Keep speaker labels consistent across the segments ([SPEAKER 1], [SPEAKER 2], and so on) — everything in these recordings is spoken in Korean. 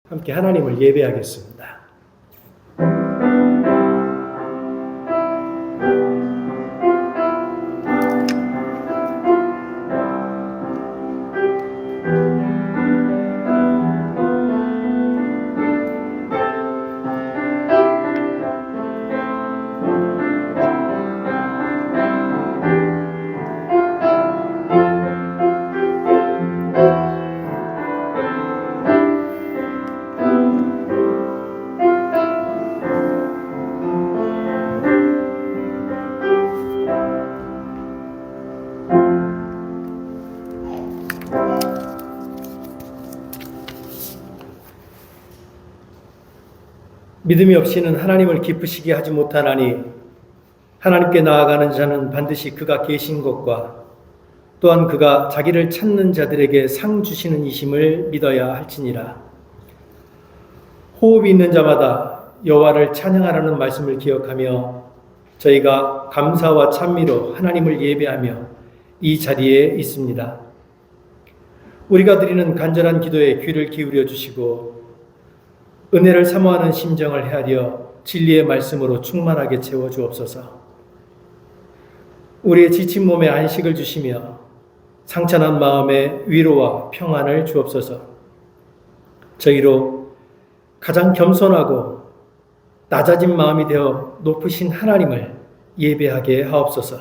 [SPEAKER 1] 함께 하나님을 예배하겠습니다. 믿음이 없이는 하나님을 기쁘시게 하지 못하나니 하나님께 나아가는 자는 반드시 그가 계신 것과 또한 그가 자기를 찾는 자들에게 상 주시는 이심을 믿어야 할지니라. 호흡이 있는 자마다 여호와를 찬양하라는 말씀을 기억하며 저희가 감사와 찬미로 하나님을 예배하며 이 자리에 있습니다. 우리가 드리는 간절한 기도에 귀를 기울여 주시고 은혜를 사모하는 심정을 헤아려 진리의 말씀으로 충만하게 채워 주옵소서. 우리의 지친 몸에 안식을 주시며 상처난 마음에 위로와 평안을 주옵소서. 저희로 가장 겸손하고 낮아진 마음이 되어 높으신 하나님을 예배하게 하옵소서.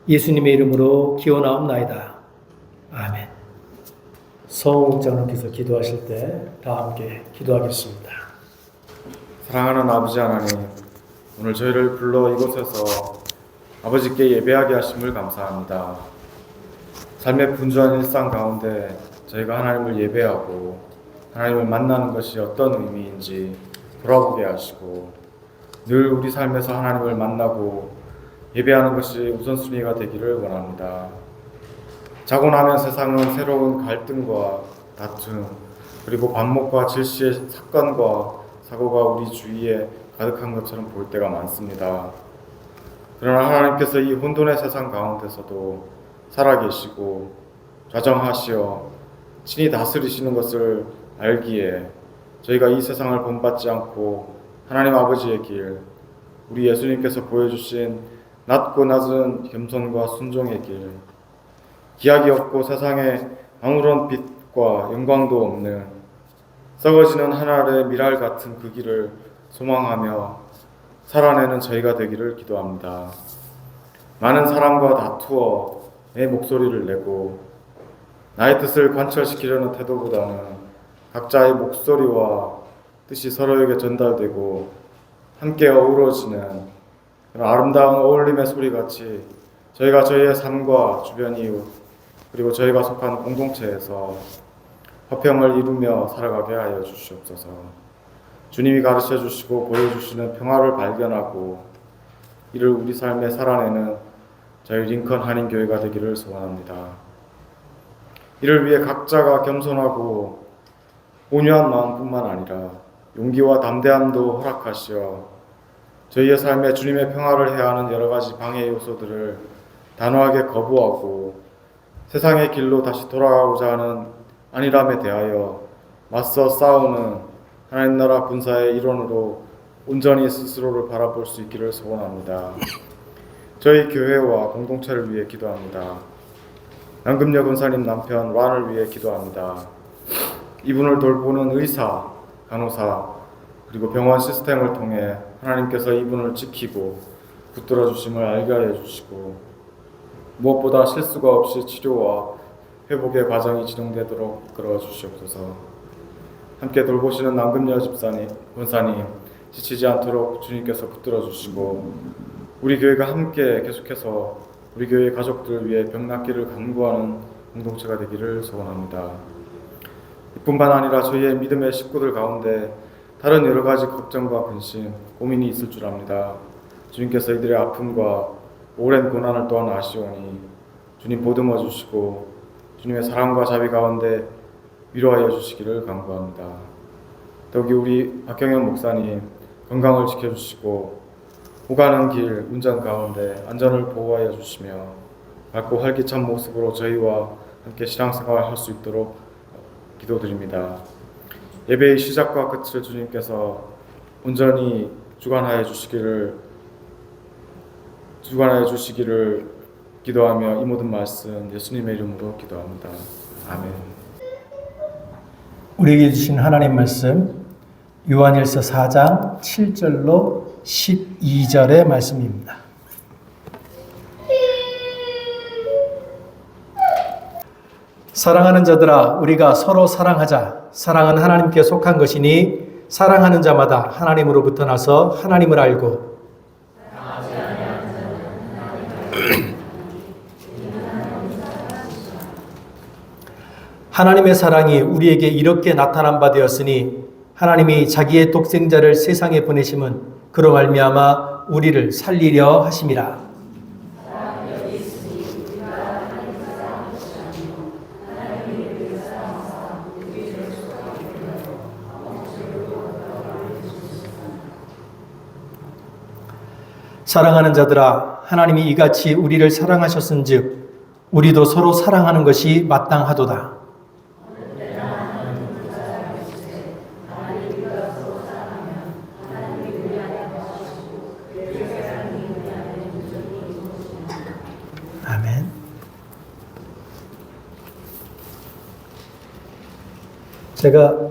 [SPEAKER 1] 예수님의 이름으로 기원하옵나이다. 아멘. 성장로께서 기도하실 때 다 함께 기도하겠습니다.
[SPEAKER 2] 사랑하는 아버지 하나님, 오늘 저희를 불러 이곳에서 아버지께 예배하게 하심을 감사합니다. 삶의 분주한 일상 가운데 저희가 하나님을 예배하고 하나님을 만나는 것이 어떤 의미인지 돌아보게 하시고 늘 우리 삶에서 하나님을 만나고 예배하는 것이 우선순위가 되기를 원합니다. 자고 나면 세상은 새로운 갈등과 다툼 그리고 반목과 질시의 사건과 사고가 우리 주위에 가득한 것처럼 보일 때가 많습니다. 그러나 하나님께서 이 혼돈의 세상 가운데서도 살아계시고 좌정하시어 친히 다스리시는 것을 알기에 저희가 이 세상을 본받지 않고 하나님 아버지의 길, 우리 예수님께서 보여주신 낮고 낮은 겸손과 순종의 길, 기약이 없고 세상에 아무런 빛과 영광도 없는 썩어지는 하늘의 미랄 같은 그 길을 소망하며 살아내는 저희가 되기를 기도합니다. 많은 사람과 다투어 내 목소리를 내고 나의 뜻을 관철시키려는 태도보다는 각자의 목소리와 뜻이 서로에게 전달되고 함께 어우러지는 그런 아름다운 어울림의 소리같이 저희가 저희의 삶과 주변 이웃 그리고 저희가 속한 공동체에서 화평을 이루며 살아가게 하여 주시옵소서. 주님이 가르쳐 주시고 보여주시는 평화를 발견하고 이를 우리 삶에 살아내는 저희 링컨 한인교회가 되기를 소원합니다. 이를 위해 각자가 겸손하고 온유한 마음뿐만 아니라 용기와 담대함도 허락하시어 저희의 삶에 주님의 평화를 해하는 여러 가지 방해 요소들을 단호하게 거부하고 세상의 길로 다시 돌아가고자 하는 안일함에 대하여 맞서 싸우는 하나님 나라 군사의 일원으로 온전히 스스로를 바라볼 수 있기를 소원합니다. 저희 교회와 공동체를 위해 기도합니다. 남금여 권사님 남편 란을 위해 기도합니다. 이분을 돌보는 의사, 간호사, 그리고 병원 시스템을 통해 하나님께서 이분을 지키고 붙들어 주심을 알게 하여 주시고 무엇보다 실수가 없이 치료와 회복의 과정이 진행되도록 이끌어 주시옵소서. 함께 돌보시는 남금여 집사님, 권사님 지치지 않도록 주님께서 붙들어 주시고 우리 교회가 함께 계속해서 우리 교회 가족들을 위해 병낫기를 간구하는 공동체가 되기를 소원합니다. 이뿐만 아니라 저희의 믿음의 식구들 가운데 다른 여러 가지 걱정과 근심, 고민이 있을 줄 압니다. 주님께서 이들의 아픔과 오랜 고난을 또한 아시오니 주님 보듬어 주시고 주님의 사랑과 자비 가운데 위로하여 주시기를 간구합니다. 더욱이 우리 박경현 목사님 건강을 지켜주시고 오가는 길 운전 가운데 안전을 보호하여 주시며 밝고 활기찬 모습으로 저희와 함께 신앙생활을 할 수 있도록 기도드립니다. 예배의 시작과 끝을 주님께서 온전히 주관하여 주시기를 기도하며 이 모든 말씀 예수님의 이름으로 기도합니다. 아멘.
[SPEAKER 1] 우리에게 주신 하나님 말씀 요한일서 4장 7절로 12절의 말씀입니다. 사랑하는 자들아, 우리가 서로 사랑하자. 사랑은 하나님께 속한 것이니 사랑하는 자마다 하나님으로부터 나서 하나님을 알고 하나님의 사랑이 우리에게 이렇게 나타난 바 되었으니 하나님이 자기의 독생자를 세상에 보내심은 그로 말미암아 우리를 살리려 하심이라. 사랑하는 자들아, 하나님이 이같이 우리를 사랑하셨은즉 우리도 서로 사랑하는 것이 마땅하도다. 아멘. 제가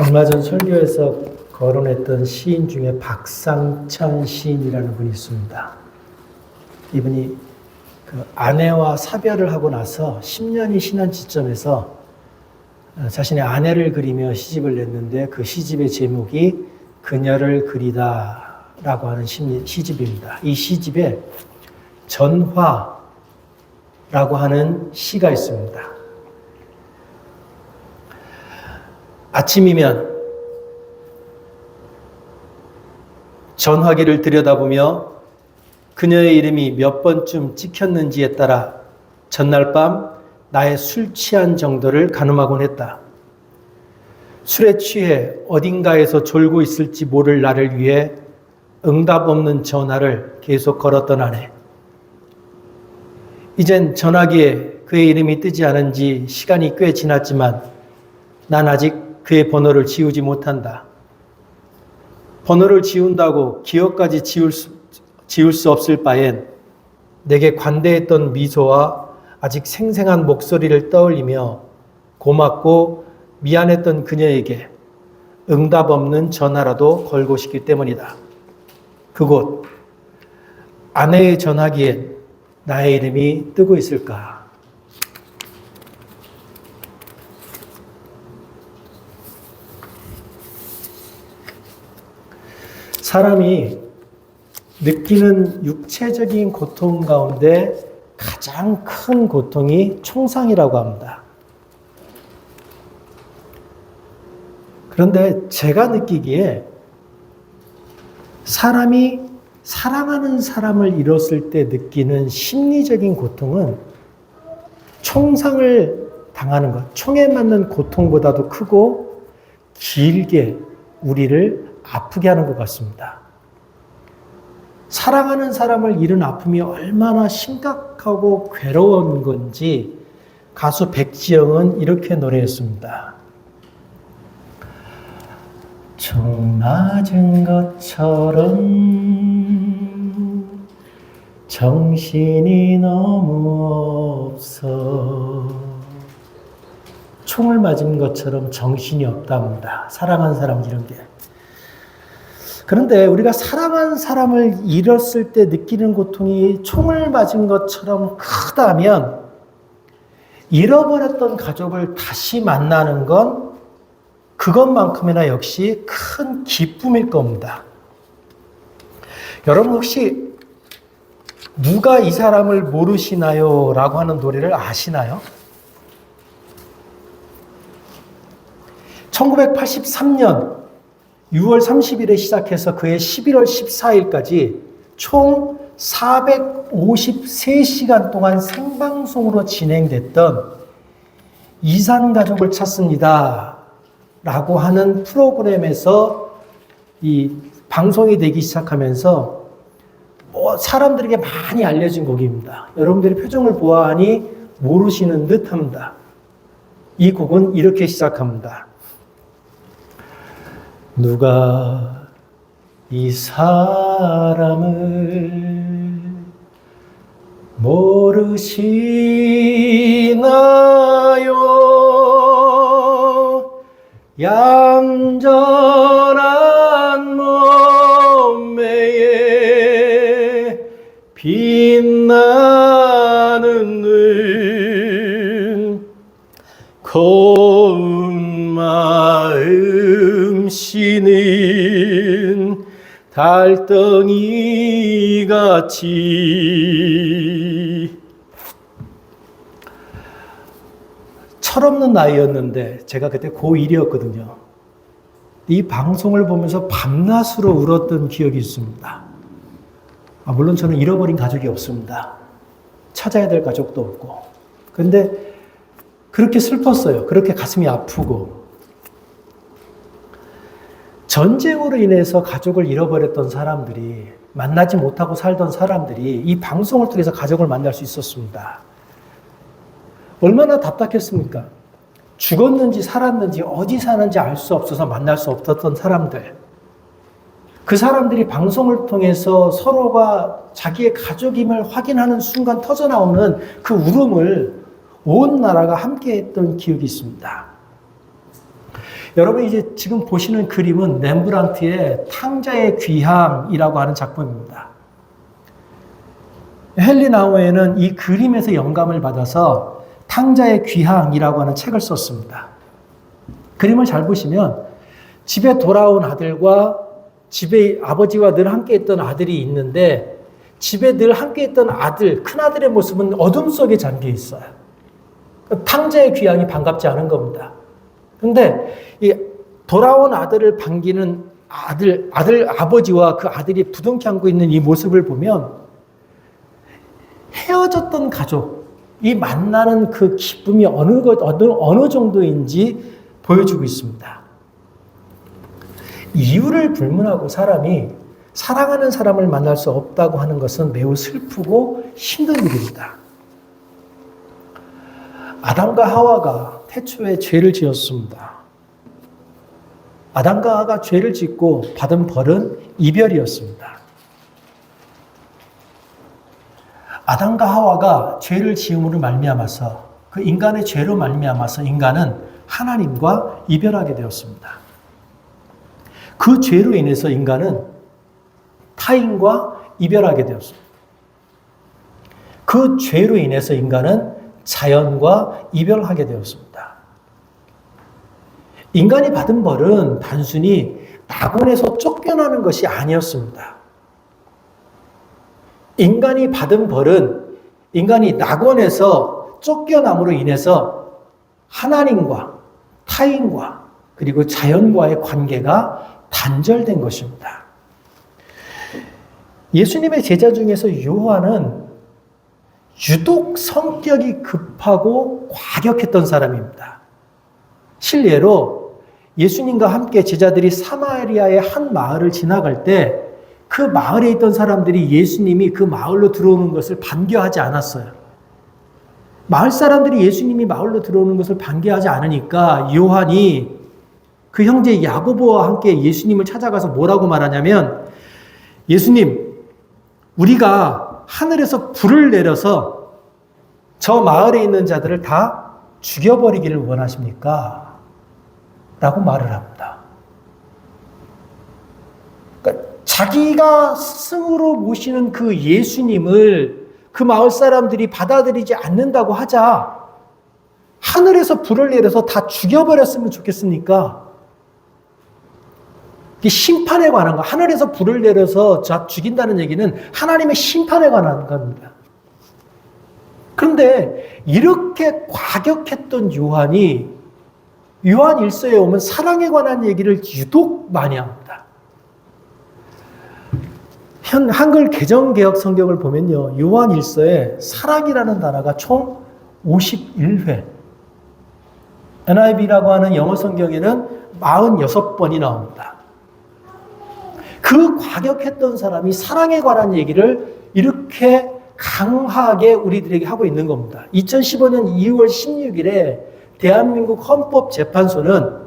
[SPEAKER 1] 얼마 전 설교에서 거론했던 시인 중에 박상천 시인이라는 분이 있습니다. 이분이 그 아내와 사별을 하고 나서 10년이 지난 시점에서 자신의 아내를 그리며 시집을 냈는데 그 시집의 제목이 그녀를 그리다라고 하는 시집입니다. 이 시집에 전화라고 하는 시가 있습니다. 아침이면 전화기를 들여다보며 그녀의 이름이 몇 번쯤 찍혔는지에 따라 전날 밤 나의 술 취한 정도를 가늠하곤 했다. 술에 취해 어딘가에서 졸고 있을지 모를 나를 위해 응답 없는 전화를 계속 걸었던 아내. 이젠 전화기에 그의 이름이 뜨지 않은 지 시간이 꽤 지났지만 난 아직 그의 번호를 지우지 못한다. 번호를 지운다고 기억까지 지울 수 없을 바엔 내게 관대했던 미소와 아직 생생한 목소리를 떠올리며 고맙고 미안했던 그녀에게 응답 없는 전화라도 걸고 싶기 때문이다. 그곳 아내의 전화기엔 나의 이름이 뜨고 있을까? 사람이 느끼는 육체적인 고통 가운데 가장 큰 고통이 총상이라고 합니다. 그런데 제가 느끼기에 사람이 사랑하는 사람을 잃었을 때 느끼는 심리적인 고통은 총상을 당하는 것, 총에 맞는 고통보다도 크고 길게 우리를 아프게 하는 것 같습니다. 사랑하는 사람을 잃은 아픔이 얼마나 심각하고 괴로운 건지 가수 백지영은 이렇게 노래했습니다. 총 맞은 것처럼 정신이 너무 없어. 총을 맞은 것처럼 정신이 없답니다. 사랑하는 사람 잃은 게. 그런데 우리가 사랑한 사람을 잃었을 때 느끼는 고통이 총을 맞은 것처럼 크다면 잃어버렸던 가족을 다시 만나는 건 그것만큼이나 역시 큰 기쁨일 겁니다. 여러분 혹시 누가 이 사람을 모르시나요? 라고 하는 노래를 아시나요? 1983년 6월 30일에 시작해서 그해 11월 14일까지 총 453시간 동안 생방송으로 진행됐던 이산가족을 찾습니다 라고 하는 프로그램에서 이 방송이 되기 시작하면서 사람들에게 많이 알려진 곡입니다. 여러분들이 표정을 보아하니 모르시는 듯 합니다. 이 곡은 이렇게 시작합니다. 누가 이 사람을 모르시나요? 얌전한 몸매에 빛나는 눈, 고운 마음 씨는 달덩이 같이. 철없는 나이였는데 제가 그때 고1이었거든요. 이 방송을 보면서 밤낮으로 울었던 기억이 있습니다. 물론 저는 잃어버린 가족이 없습니다. 찾아야 될 가족도 없고. 그런데 그렇게 슬펐어요. 그렇게 가슴이 아프고. 전쟁으로 인해서 가족을 잃어버렸던 사람들이, 만나지 못하고 살던 사람들이 이 방송을 통해서 가족을 만날 수 있었습니다. 얼마나 답답했습니까? 죽었는지 살았는지 어디 사는지 알 수 없어서 만날 수 없었던 사람들. 그 사람들이 방송을 통해서 서로가 자기의 가족임을 확인하는 순간 터져나오는 그 울음을 온 나라가 함께 했던 기억이 있습니다. 여러분, 이제 지금 보시는 그림은 렘브란트의 탕자의 귀향이라고 하는 작품입니다. 헨리 나우에는 이 그림에서 영감을 받아서 탕자의 귀향이라고 하는 책을 썼습니다. 그림을 잘 보시면 집에 돌아온 아들과 집에 아버지와 늘 함께 있던 아들이 있는데, 집에 늘 함께 있던 아들, 큰아들의 모습은 어둠 속에 잠겨 있어요. 탕자의 귀향이 반갑지 않은 겁니다. 그런데 이 돌아온 아들을 반기는 아버지와 그 아들이 부둥켜 안고 있는 이 모습을 보면 헤어졌던 가족이 만나는 그 기쁨이 어느 정도인지 보여주고 있습니다. 이유를 불문하고 사람이 사랑하는 사람을 만날 수 없다고 하는 것은 매우 슬프고 힘든 일입니다. 아담과 하와가 태초에 죄를 지었습니다. 아담과 하와가 죄를 짓고 받은 벌은 이별이었습니다. 아담과 하와가 죄를 지음으로 말미암아서, 그 인간의 죄로 말미암아서 인간은 하나님과 이별하게 되었습니다. 그 죄로 인해서 인간은 타인과 이별하게 되었습니다. 그 죄로 인해서 인간은 자연과 이별하게 되었습니다. 인간이 받은 벌은 단순히 낙원에서 쫓겨나는 것이 아니었습니다. 인간이 받은 벌은 인간이 낙원에서 쫓겨남으로 인해서 하나님과 타인과 그리고 자연과의 관계가 단절된 것입니다. 예수님의 제자 중에서 요한은 유독 성격이 급하고 과격했던 사람입니다. 실례로 예수님과 함께 제자들이 사마리아의 한 마을을 지나갈 때 그 마을에 있던 사람들이 예수님이 그 마을로 들어오는 것을 반겨하지 않았어요. 마을 사람들이 예수님이 마을로 들어오는 것을 반겨하지 않으니까 요한이 그 형제 야고보와 함께 예수님을 찾아가서 뭐라고 말하냐면, 예수님, 우리가 하늘에서 불을 내려서 저 마을에 있는 자들을 다 죽여버리기를 원하십니까? 라고 말을 합니다. 그러니까 자기가 스승으로 모시는 그 예수님을 그 마을 사람들이 받아들이지 않는다고 하자 하늘에서 불을 내려서 다 죽여버렸으면 좋겠습니까? 이게 심판에 관한 거, 하늘에서 불을 내려서 죽인다는 얘기는 하나님의 심판에 관한 겁니다. 그런데 이렇게 과격했던 요한이 요한 1서에 오면 사랑에 관한 얘기를 유독 많이 합니다. 한글 개정개혁 성경을 보면요, 요한 1서에 사랑이라는 단어가 총 51회, NIV라고 하는 영어 성경에는 46번이 나옵니다. 그 과격했던 사람이 사랑에 관한 얘기를 이렇게 강하게 우리들에게 하고 있는 겁니다. 2015년 2월 16일에 대한민국 헌법재판소는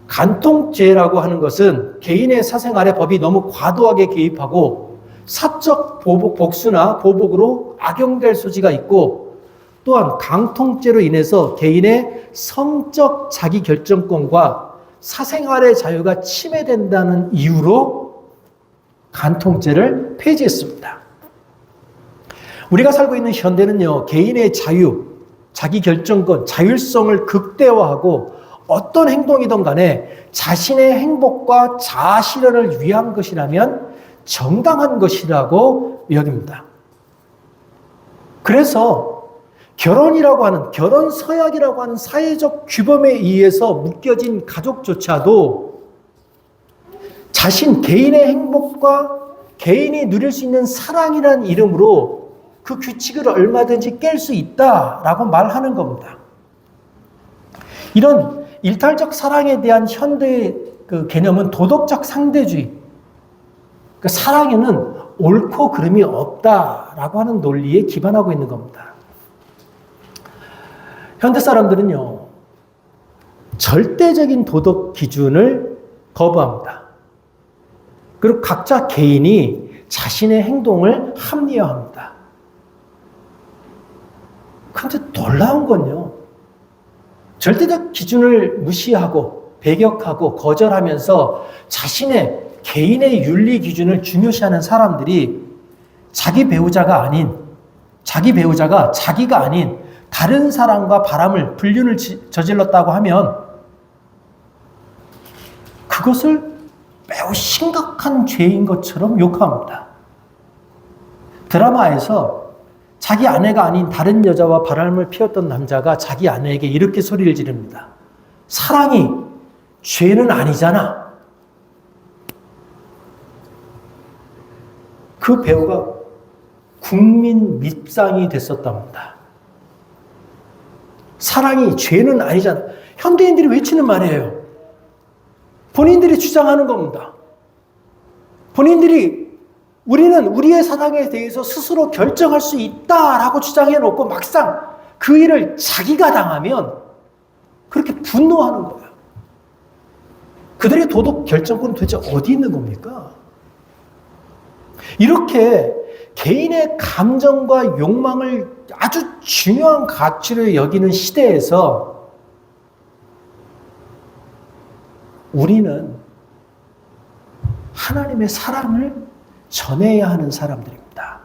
[SPEAKER 1] 간통죄라고 하는 것은 개인의 사생활에 법이 너무 과도하게 개입하고 사적 복수나 보복으로 악용될 소지가 있고, 또한 강통죄로 인해서 개인의 성적 자기결정권과 사생활의 자유가 침해된다는 이유로 간통죄를 폐지했습니다. 우리가 살고 있는 현대는요, 개인의 자유, 자기결정권, 자율성을 극대화하고 어떤 행동이든 간에 자신의 행복과 자아실현을 위한 것이라면 정당한 것이라고 여깁니다. 그래서 결혼이라고 하는, 결혼 서약이라고 하는 사회적 규범에 의해서 묶여진 가족조차도 자신 개인의 행복과 개인이 누릴 수 있는 사랑이라는 이름으로 그 규칙을 얼마든지 깰 수 있다라고 말하는 겁니다. 이런 일탈적 사랑에 대한 현대의 그 개념은 도덕적 상대주의, 그 사랑에는 옳고 그름이 없다라고 하는 논리에 기반하고 있는 겁니다. 현대 사람들은요, 절대적인 도덕 기준을 거부합니다. 그리고 각자 개인이 자신의 행동을 합리화합니다. 그런데 놀라운 건요, 절대적 기준을 무시하고 배격하고 거절하면서 자신의 개인의 윤리 기준을 중요시하는 사람들이 자기 배우자가 자기가 아닌 다른 사람과 바람을, 불륜을 저질렀다고 하면 그것을 매우 심각한 죄인 것처럼 욕합니다. 드라마에서 자기 아내가 아닌 다른 여자와 바람을 피웠던 남자가 자기 아내에게 이렇게 소리를 지릅니다. 사랑이 죄는 아니잖아. 그 배우가 국민 밉상이 됐었답니다. 사랑이 죄는 아니잖아. 현대인들이 외치는 말이에요. 본인들이 주장하는 겁니다. 우리는 우리의 사랑에 대해서 스스로 결정할 수 있다라고 주장해놓고 막상 그 일을 자기가 당하면 그렇게 분노하는 거예요. 그들의 도덕 결정권은 도대체 어디 있는 겁니까? 이렇게 개인의 감정과 욕망을 아주 중요한 가치로 여기는 시대에서 우리는 하나님의 사랑을 전해야 하는 사람들입니다.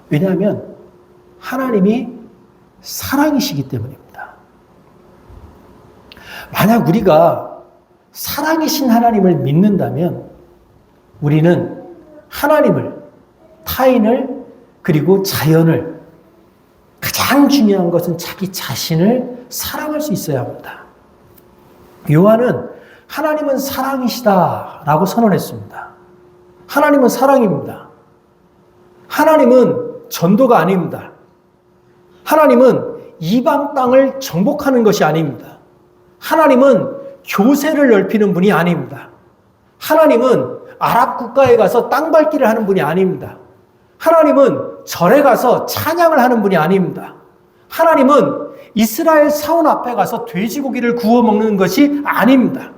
[SPEAKER 1] 왜냐하면 하나님이 사랑이시기 때문입니다. 만약 우리가 사랑이신 하나님을 믿는다면 우리는 하나님을, 타인을, 그리고 자연을, 가장 중요한 것은 자기 자신을 사랑할 수 있어야 합니다. 요한은 하나님은 사랑이시다라고 선언했습니다. 하나님은 사랑입니다. 하나님은 전도가 아닙니다. 하나님은 이방 땅을 정복하는 것이 아닙니다. 하나님은 교세를 넓히는 분이 아닙니다. 하나님은 아랍 국가에 가서 땅밟기를 하는 분이 아닙니다. 하나님은 절에 가서 찬양을 하는 분이 아닙니다. 하나님은 이스라엘 사원 앞에 가서 돼지고기를 구워 먹는 것이 아닙니다.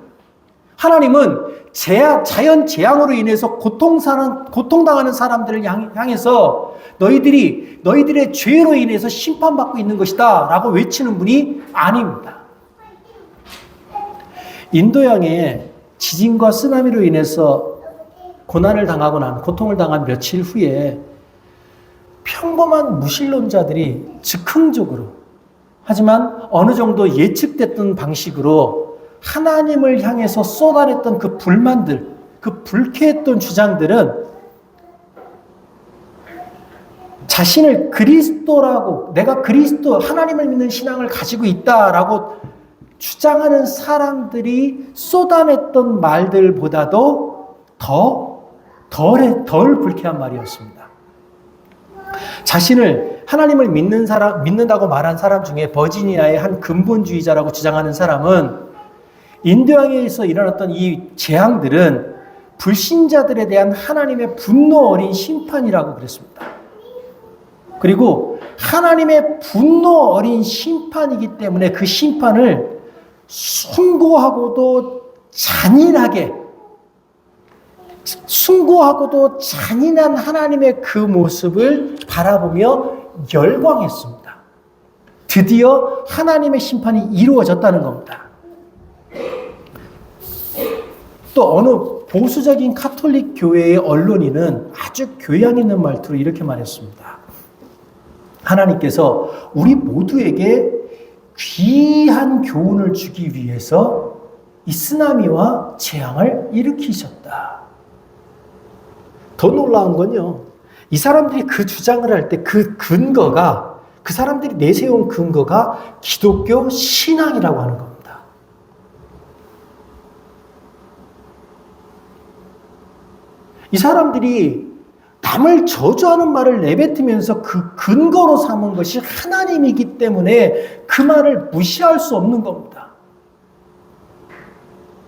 [SPEAKER 1] 하나님은 자연 재앙으로 인해서 고통당하는 사람들을 향해서 너희들의 죄로 인해서 심판받고 있는 것이다 라고 외치는 분이 아닙니다. 인도양에 지진과 쓰나미로 인해서 고통을 당한 며칠 후에 평범한 무신론자들이 즉흥적으로, 하지만 어느 정도 예측됐던 방식으로 하나님을 향해서 쏟아냈던 그 불만들, 그 불쾌했던 주장들은 자신을 그리스도라고, 내가 그리스도, 하나님을 믿는 신앙을 가지고 있다라고 주장하는 사람들이 쏟아냈던 말들보다도 덜 불쾌한 말이었습니다. 자신을 하나님을 믿는다고 말한 사람 중에 버지니아의 한 근본주의자라고 주장하는 사람은 인도양에서 일어났던 이 재앙들은 불신자들에 대한 하나님의 분노 어린 심판이라고 그랬습니다. 그리고 하나님의 분노 어린 심판이기 때문에 그 심판을 숭고하고도 잔인한 하나님의 그 모습을 바라보며 열광했습니다. 드디어 하나님의 심판이 이루어졌다는 겁니다. 또 어느 보수적인 카톨릭 교회의 언론인은 아주 교양 있는 말투로 이렇게 말했습니다. 하나님께서 우리 모두에게 귀한 교훈을 주기 위해서 이 쓰나미와 재앙을 일으키셨다. 더 놀라운 건요, 이 사람들이 그 주장을 할 때 그 근거가, 그 사람들이 내세운 근거가 기독교 신앙이라고 하는 겁니다. 이 사람들이 남을 저주하는 말을 내뱉으면서 그 근거로 삼은 것이 하나님이기 때문에 그 말을 무시할 수 없는 겁니다.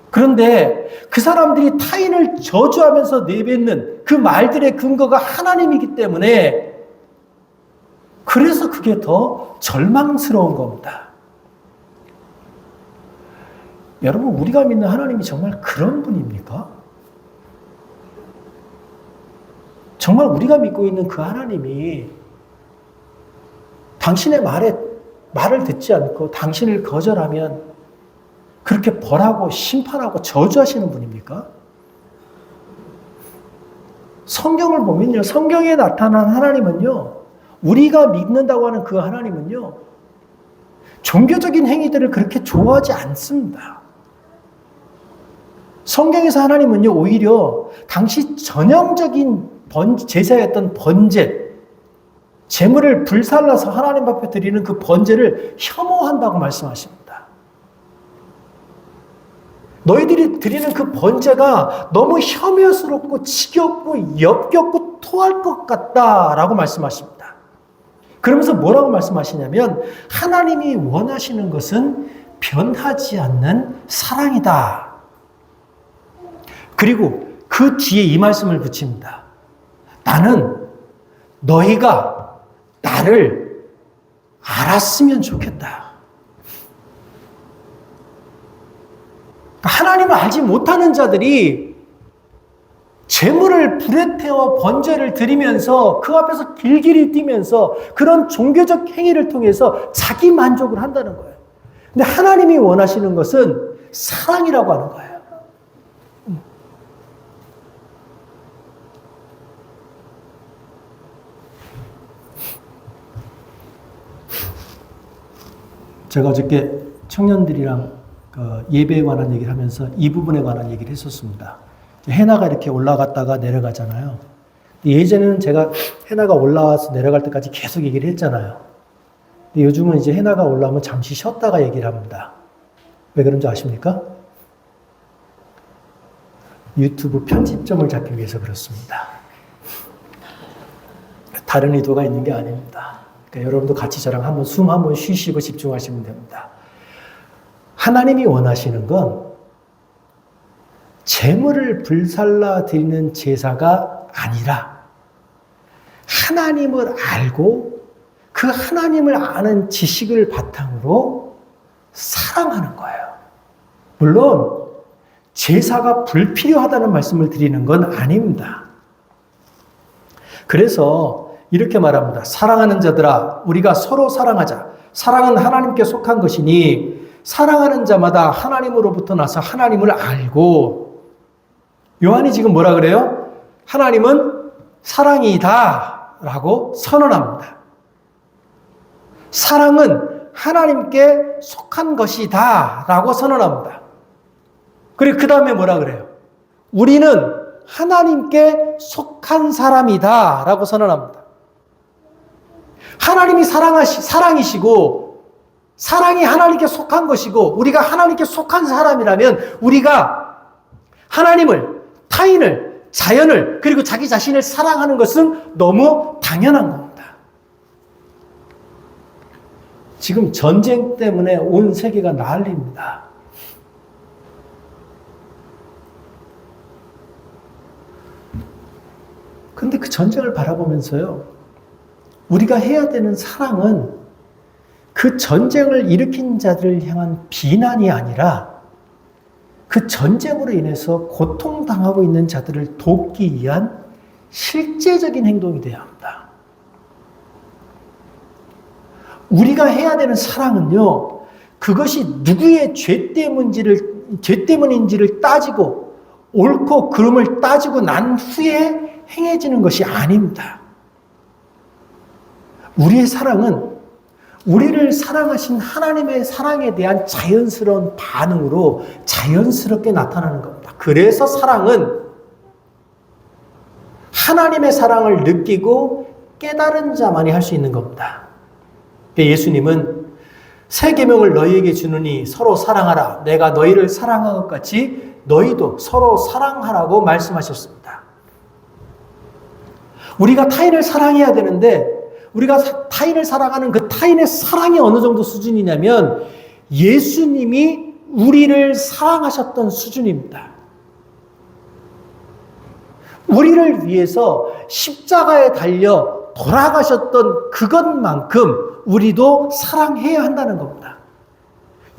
[SPEAKER 1] 그런데 그 사람들이 타인을 저주하면서 내뱉는 그 말들의 근거가 하나님이기 때문에 그래서 그게 더 절망스러운 겁니다. 여러분, 우리가 믿는 하나님이 정말 그런 분입니까? 정말 우리가 믿고 있는 그 하나님이 당신의 말을 듣지 않고 당신을 거절하면 그렇게 벌하고 심판하고 저주하시는 분입니까? 성경을 보면요, 성경에 나타난 하나님은요, 우리가 믿는다고 하는 그 하나님은요, 종교적인 행위들을 그렇게 좋아하지 않습니다. 성경에서 하나님은요, 오히려 당시 전형적인 제사였던 번제, 제물을 불살라서 하나님 앞에 드리는 그 번제를 혐오한다고 말씀하십니다. 너희들이 드리는 그 번제가 너무 혐오스럽고 지겹고 역겹고 토할 것 같다라고 말씀하십니다. 그러면서 뭐라고 말씀하시냐면 하나님이 원하시는 것은 변하지 않는 사랑이다. 그리고 그 뒤에 이 말씀을 붙입니다. 나는 너희가 나를 알았으면 좋겠다. 하나님을 알지 못하는 자들이 제물을 불에 태워 번제를 드리면서 그 앞에서 길길이 뛰면서 그런 종교적 행위를 통해서 자기 만족을 한다는 거예요. 근데 하나님이 원하시는 것은 사랑이라고 하는 거예요. 제가 어저께 청년들이랑 예배에 관한 얘기를 하면서 이 부분에 관한 얘기를 했었습니다. 해나가 이렇게 올라갔다가 내려가잖아요. 예전에는 제가 해나가 올라와서 내려갈 때까지 계속 얘기를 했잖아요. 근데 요즘은 이제 해나가 올라오면 잠시 쉬었다가 얘기를 합니다. 왜 그런지 아십니까? 유튜브 편집점을 잡기 위해서 그렇습니다. 다른 의도가 있는 게 아닙니다. 그러니까 여러분도 같이 저랑 한번 숨 한번 쉬시고 집중하시면 됩니다. 하나님이 원하시는 건 제물을 불살라 드리는 제사가 아니라 하나님을 알고 그 하나님을 아는 지식을 바탕으로 사랑하는 거예요. 물론 제사가 불필요하다는 말씀을 드리는 건 아닙니다. 그래서 이렇게 말합니다. 사랑하는 자들아, 우리가 서로 사랑하자. 사랑은 하나님께 속한 것이니 사랑하는 자마다 하나님으로부터 나서 하나님을 알고, 요한이 지금 뭐라 그래요? 하나님은 사랑이다 라고 선언합니다. 사랑은 하나님께 속한 것이다 라고 선언합니다. 그리고 그 다음에 뭐라 그래요? 우리는 하나님께 속한 사람이다 라고 선언합니다. 하나님이 사랑이시고 사랑이 하나님께 속한 것이고 우리가 하나님께 속한 사람이라면 우리가 하나님을, 타인을, 자연을, 그리고 자기 자신을 사랑하는 것은 너무 당연한 겁니다. 지금 전쟁 때문에 온 세계가 난리입니다. 근데 그 전쟁을 바라보면서요, 우리가 해야 되는 사랑은 그 전쟁을 일으킨 자들을 향한 비난이 아니라 그 전쟁으로 인해서 고통당하고 있는 자들을 돕기 위한 실제적인 행동이 되어야 합니다. 우리가 해야 되는 사랑은요, 그것이 누구의 죄 때문인지를 따지고 옳고 그름을 따지고 난 후에 행해지는 것이 아닙니다. 우리의 사랑은 우리를 사랑하신 하나님의 사랑에 대한 자연스러운 반응으로 자연스럽게 나타나는 겁니다. 그래서 사랑은 하나님의 사랑을 느끼고 깨달은 자만이 할 수 있는 겁니다. 예수님은 새 계명을 너희에게 주느니 서로 사랑하라. 내가 너희를 사랑한 것 같이 너희도 서로 사랑하라고 말씀하셨습니다. 우리가 타인을 사랑해야 되는데 우리가 타인을 사랑하는 그 타인의 사랑이 어느 정도 수준이냐면 예수님이 우리를 사랑하셨던 수준입니다. 우리를 위해서 십자가에 달려 돌아가셨던 그것만큼 우리도 사랑해야 한다는 겁니다.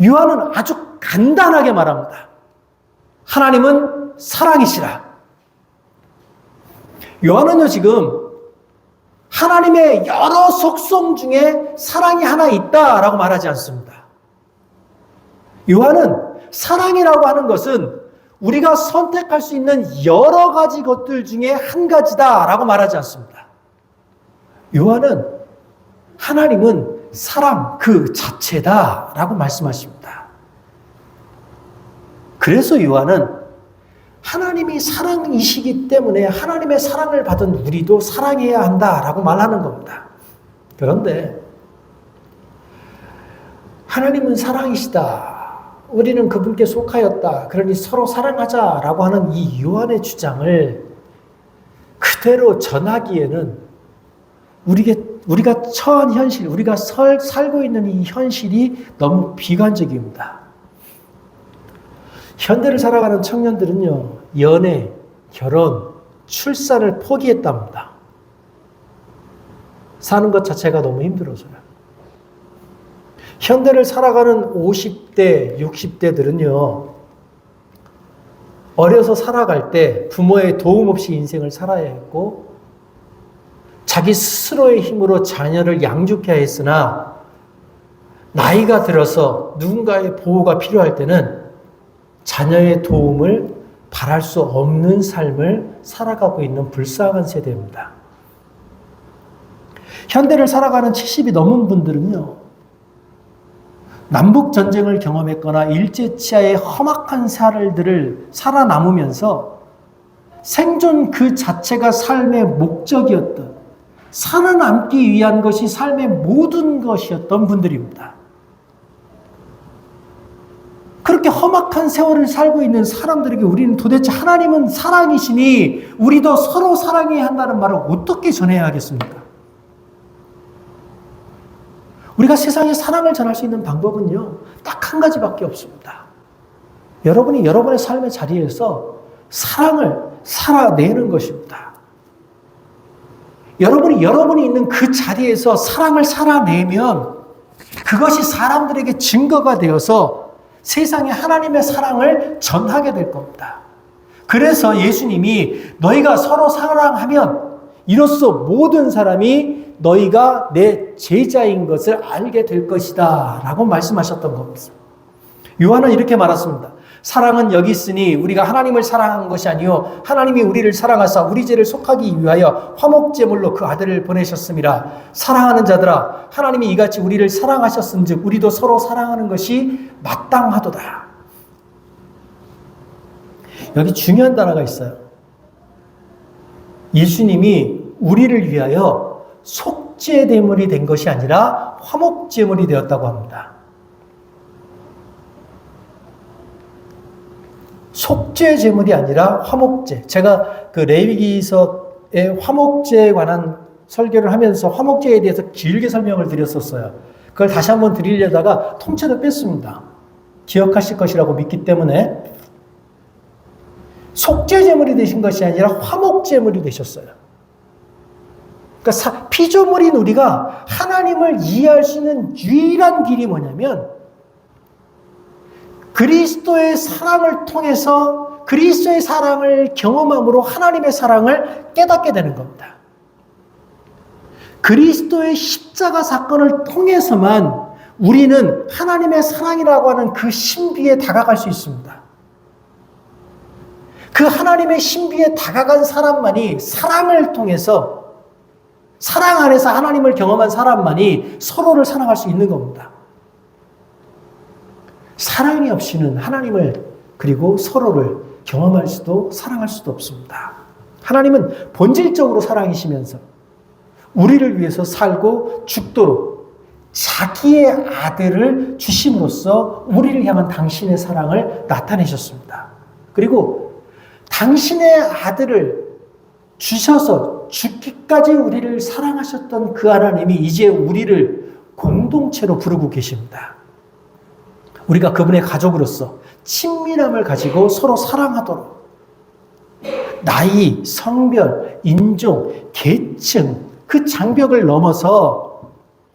[SPEAKER 1] 요한은 아주 간단하게 말합니다. 하나님은 사랑이시라. 요한은요 지금 하나님의 여러 속성 중에 사랑이 하나 있다라고 말하지 않습니다. 요한은 사랑이라고 하는 것은 우리가 선택할 수 있는 여러 가지 것들 중에 한 가지다라고 말하지 않습니다. 요한은 하나님은 사랑 그 자체다라고 말씀하십니다. 그래서 요한은 하나님이 사랑이시기 때문에 하나님의 사랑을 받은 우리도 사랑해야 한다라고 말하는 겁니다. 그런데 하나님은 사랑이시다. 우리는 그분께 속하였다. 그러니 서로 사랑하자라고 하는 이 요한의 주장을 그대로 전하기에는 우리가 처한 현실, 우리가 살고 있는 이 현실이 너무 비관적입니다. 현대를 살아가는 청년들은요, 연애, 결혼, 출산을 포기했답니다. 사는 것 자체가 너무 힘들어서요. 현대를 살아가는 50대, 60대들은요, 어려서 살아갈 때 부모의 도움 없이 인생을 살아야 했고, 자기 스스로의 힘으로 자녀를 양육해야 했으나, 나이가 들어서 누군가의 보호가 필요할 때는 자녀의 도움을 바랄 수 없는 삶을 살아가고 있는 불쌍한 세대입니다. 현대를 살아가는 70이 넘은 분들은요, 남북전쟁을 경험했거나 일제치하의 험악한 살들을 살아남으면서 생존 그 자체가 삶의 목적이었던, 살아남기 위한 것이 삶의 모든 것이었던 분들입니다. 그렇게 험악한 세월을 살고 있는 사람들에게 우리는 도대체 하나님은 사랑이시니 우리도 서로 사랑해야 한다는 말을 어떻게 전해야 하겠습니까? 우리가 세상에 사랑을 전할 수 있는 방법은요, 딱 한 가지밖에 없습니다. 여러분이 여러분의 삶의 자리에서 사랑을 살아내는 것입니다. 여러분이 있는 그 자리에서 사랑을 살아내면 그것이 사람들에게 증거가 되어서 세상에 하나님의 사랑을 전하게 될 겁니다. 그래서 예수님이 너희가 서로 사랑하면 이로써 모든 사람이 너희가 내 제자인 것을 알게 될 것이다 라고 말씀하셨던 겁니다. 요한은 이렇게 말했습니다. 사랑은 여기 있으니 우리가 하나님을 사랑한 것이 아니요 하나님이 우리를 사랑하사 우리 죄를 속하기 위하여 화목제물로 그 아들을 보내셨음이라. 사랑하는 자들아, 하나님이 이같이 우리를 사랑하셨은즉 우리도 서로 사랑하는 것이 마땅하도다. 여기 중요한 단어가 있어요. 예수님이 우리를 위하여 속죄제물이 된 것이 아니라 화목제물이 되었다고 합니다. 속죄제물이 아니라 화목제. 제가 그 레위기서의 화목제에 관한 설교를 하면서 화목제에 대해서 길게 설명을 드렸었어요. 그걸 다시 한번 드리려다가 통째로 뺐습니다. 기억하실 것이라고 믿기 때문에. 속죄제물이 되신 것이 아니라 화목제물이 되셨어요.
[SPEAKER 3] 그러니까 피조물인 우리가 하나님을 이해할 수 있는 유일한 길이 뭐냐면 그리스도의 사랑을 통해서 그리스도의 사랑을 경험함으로 하나님의 사랑을 깨닫게 되는 겁니다. 그리스도의 십자가 사건을 통해서만 우리는 하나님의 사랑이라고 하는 그 신비에 다가갈 수 있습니다. 그 하나님의 신비에 다가간 사람만이 사랑을 통해서 사랑 안에서 하나님을 경험한 사람만이 서로를 사랑할 수 있는 겁니다. 사랑이 없이는 하나님을 그리고 서로를 경험할 수도 사랑할 수도 없습니다. 하나님은 본질적으로 사랑이시면서 우리를 위해서 살고 죽도록 자기의 아들을 주심으로써 우리를 향한 당신의 사랑을 나타내셨습니다. 그리고 당신의 아들을 주셔서 죽기까지 우리를 사랑하셨던 그 하나님이 이제 우리를 공동체로 부르고 계십니다. 우리가 그분의 가족으로서 친밀함을 가지고 서로 사랑하도록 나이, 성별, 인종, 계층 그 장벽을 넘어서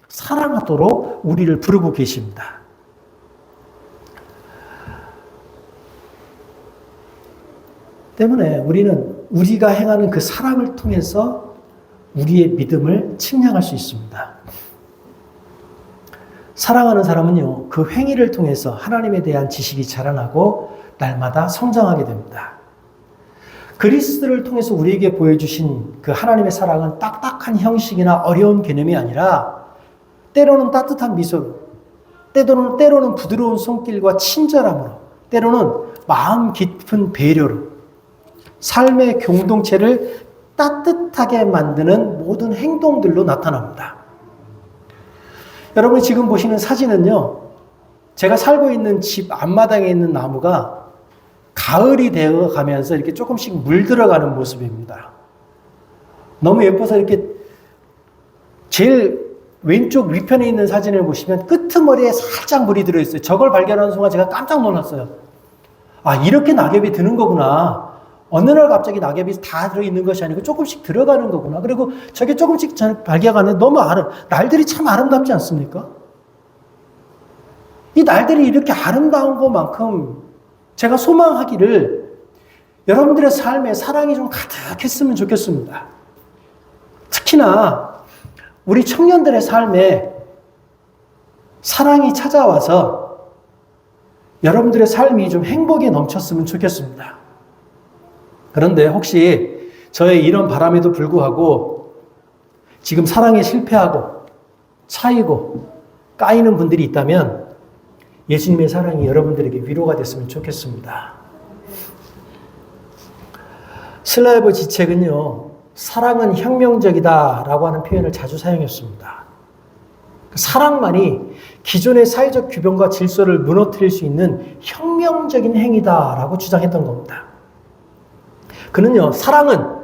[SPEAKER 3] 사랑하도록 우리를 부르고 계십니다. 때문에 우리는 우리가 행하는 그 사랑을 통해서 우리의 믿음을 측량할 수 있습니다. 사랑하는 사람은요, 그 행위를 통해서 하나님에 대한 지식이 자라나고 날마다 성장하게 됩니다. 그리스도를 통해서 우리에게 보여주신 그 하나님의 사랑은 딱딱한 형식이나 어려운 개념이 아니라 때로는 따뜻한 미소로, 때로는 부드러운 손길과 친절함으로, 때로는 마음 깊은 배려로 삶의 공동체를 따뜻하게 만드는 모든 행동들로 나타납니다. 여러분이 지금 보시는 사진은요, 제가 살고 있는 집 앞마당에 있는 나무가 가을이 되어 가면서 이렇게 조금씩 물들어가는 모습입니다. 너무 예뻐서 이렇게 제일 왼쪽 위편에 있는 사진을 보시면 끄트머리에 살짝 물이 들어있어요. 저걸 발견하는 순간 제가 깜짝 놀랐어요. 아, 이렇게 낙엽이 드는 거구나. 어느 날 갑자기 낙엽이 다 들어있는 것이 아니고 조금씩 들어가는 거구나. 그리고 저게 조금씩 발견하는 너무 날들이 참 아름답지 않습니까? 이 날들이 이렇게 아름다운 것만큼 제가 소망하기를 여러분들의 삶에 사랑이 좀 가득했으면 좋겠습니다. 특히나 우리 청년들의 삶에 사랑이 찾아와서 여러분들의 삶이 좀 행복에 넘쳤으면 좋겠습니다. 그런데 혹시 저의 이런 바람에도 불구하고 지금 사랑에 실패하고 차이고 까이는 분들이 있다면 예수님의 사랑이 여러분들에게 위로가 됐으면 좋겠습니다. 슬라브 지책은요, 사랑은 혁명적이다라고 하는 표현을 자주 사용했습니다. 사랑만이 기존의 사회적 규범과 질서를 무너뜨릴 수 있는 혁명적인 행위다라고 주장했던 겁니다. 그는요, 사랑은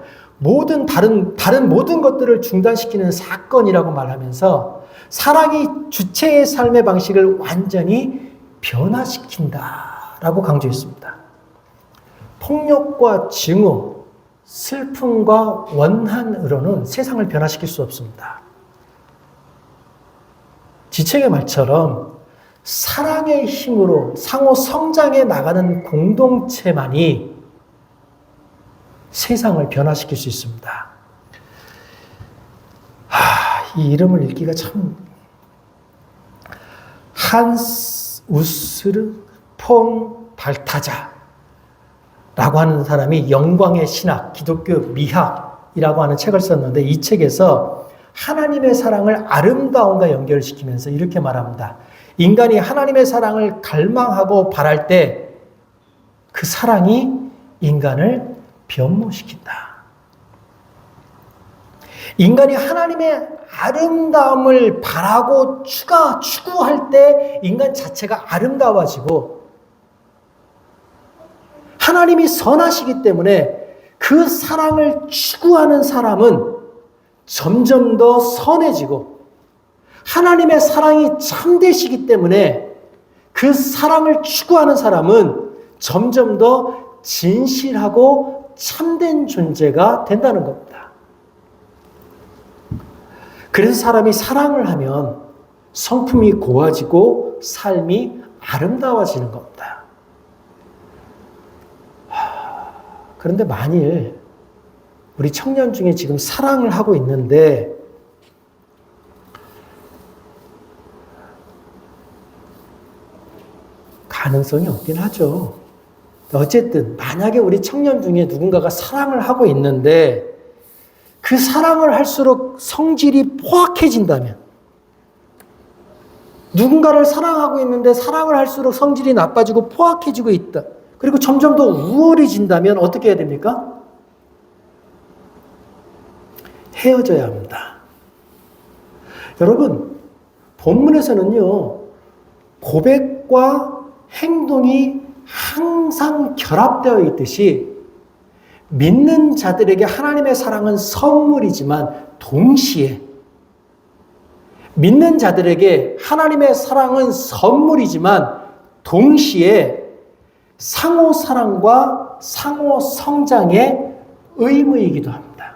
[SPEAKER 3] 다른 모든 것들을 중단시키는 사건이라고 말하면서 사랑이 주체의 삶의 방식을 완전히 변화시킨다라고 강조했습니다. 폭력과 증오, 슬픔과 원한으로는 세상을 변화시킬 수 없습니다. 지책의 말처럼 사랑의 힘으로 상호 성장해 나가는 공동체만이 세상을 변화시킬 수 있습니다. 이 이름을 읽기가 참 한스 우스르 폰 발타자라고 하는 사람이 영광의 신학, 기독교 미학이라고 하는 책을 썼는데 이 책에서 하나님의 사랑을 아름다움과 연결시키면서 이렇게 말합니다. 인간이 하나님의 사랑을 갈망하고 바랄 때 그 사랑이 인간을 변모시킨다. 인간이 하나님의 아름다움을 바라고 추구할 때 인간 자체가 아름다워지고 하나님이 선하시기 때문에 그 사랑을 추구하는 사람은 점점 더 선해지고 하나님의 사랑이 참되시기 때문에 그 사랑을 추구하는 사람은 점점 더 진실하고 참된 존재가 된다는 겁니다. 그래서 사람이 사랑을 하면 성품이 고와지고 삶이 아름다워지는 겁니다. 그런데 만일 우리 청년 중에 지금 사랑을 하고 있는데 가능성이 없긴 하죠. 어쨌든 만약에 우리 청년 중에 누군가가 사랑을 하고 있는데 그 사랑을 할수록 성질이 포악해진다면, 누군가를 사랑하고 있는데 사랑을 할수록 성질이 나빠지고 포악해지고 있다. 그리고 점점 더 우월해진다면 어떻게 해야 됩니까? 헤어져야 합니다. 여러분, 본문에서는요, 고백과 행동이 항상 결합되어 있듯이 믿는 자들에게 하나님의 사랑은 선물이지만 동시에 믿는 자들에게 하나님의 사랑은 선물이지만 동시에 상호 사랑과 상호 성장의 의무이기도 합니다.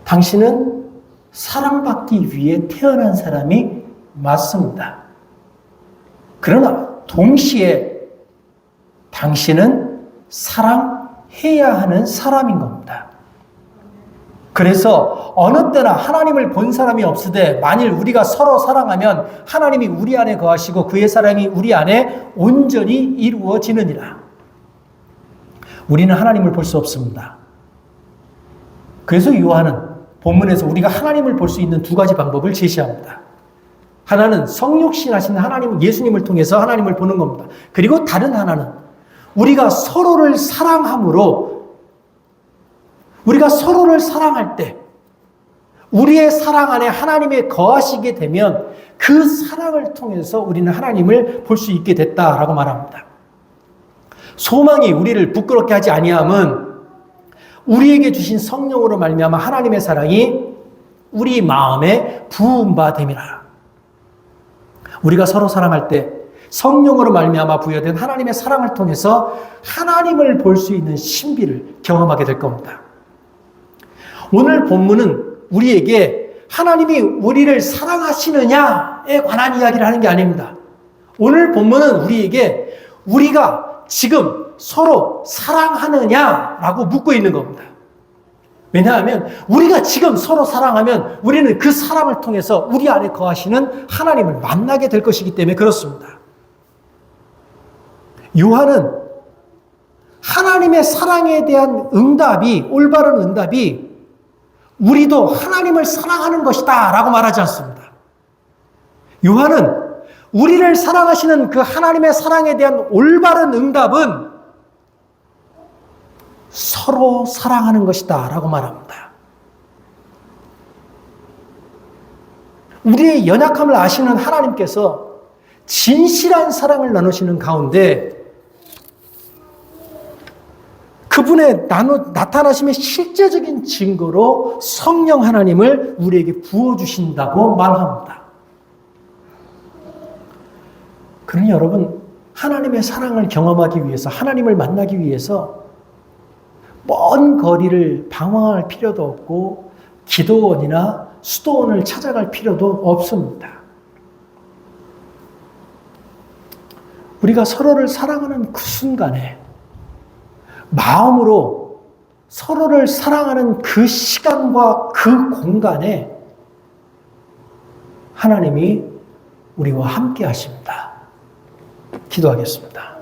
[SPEAKER 3] 당신은 사랑받기 위해 태어난 사람이 맞습니다. 그러나 동시에 당신은 사랑해야 하는 사람인 겁니다. 그래서 어느 때나 하나님을 본 사람이 없으되 만일 우리가 서로 사랑하면 하나님이 우리 안에 거하시고 그의 사랑이 우리 안에 온전히 이루어지느니라. 우리는 하나님을 볼 수 없습니다. 그래서 요한은 본문에서 우리가 하나님을 볼 수 있는 두 가지 방법을 제시합니다. 하나는 성육신 하신 하나님, 예수님을 통해서 하나님을 보는 겁니다. 그리고 다른 하나는 우리가 서로를 사랑함으로, 우리가 서로를 사랑할 때 우리의 사랑 안에 하나님이 거하시게 되면 그 사랑을 통해서 우리는 하나님을 볼 수 있게 됐다라고 말합니다. 소망이 우리를 부끄럽게 하지 아니함은 우리에게 주신 성령으로 말미암아 하나님의 사랑이 우리 마음에 부은 바 됨이라. 우리가 서로 사랑할 때 성령으로 말미암아 부여된 하나님의 사랑을 통해서 하나님을 볼 수 있는 신비를 경험하게 될 겁니다. 오늘 본문은 우리에게 하나님이 우리를 사랑하시느냐에 관한 이야기를 하는 게 아닙니다. 오늘 본문은 우리에게 우리가 지금 서로 사랑하느냐라고 묻고 있는 겁니다. 왜냐하면 우리가 지금 서로 사랑하면 우리는 그 사랑을 통해서 우리 안에 거하시는 하나님을 만나게 될 것이기 때문에 그렇습니다. 요한은 하나님의 사랑에 대한 응답이, 올바른 응답이 우리도 하나님을 사랑하는 것이다 라고 말하지 않습니다. 요한은 우리를 사랑하시는 그 하나님의 사랑에 대한 올바른 응답은 서로 사랑하는 것이다 라고 말합니다. 우리의 연약함을 아시는 하나님께서 진실한 사랑을 나누시는 가운데 그분의 나타나심의 실제적인 증거로 성령 하나님을 우리에게 부어주신다고 말합니다. 그러니 여러분, 하나님의 사랑을 경험하기 위해서, 하나님을 만나기 위해서 먼 거리를 방황할 필요도 없고 기도원이나 수도원을 찾아갈 필요도 없습니다. 우리가 서로를 사랑하는 그 순간에 마음으로 서로를 사랑하는 그 시간과 그 공간에 하나님이 우리와 함께 하십니다. 기도하겠습니다.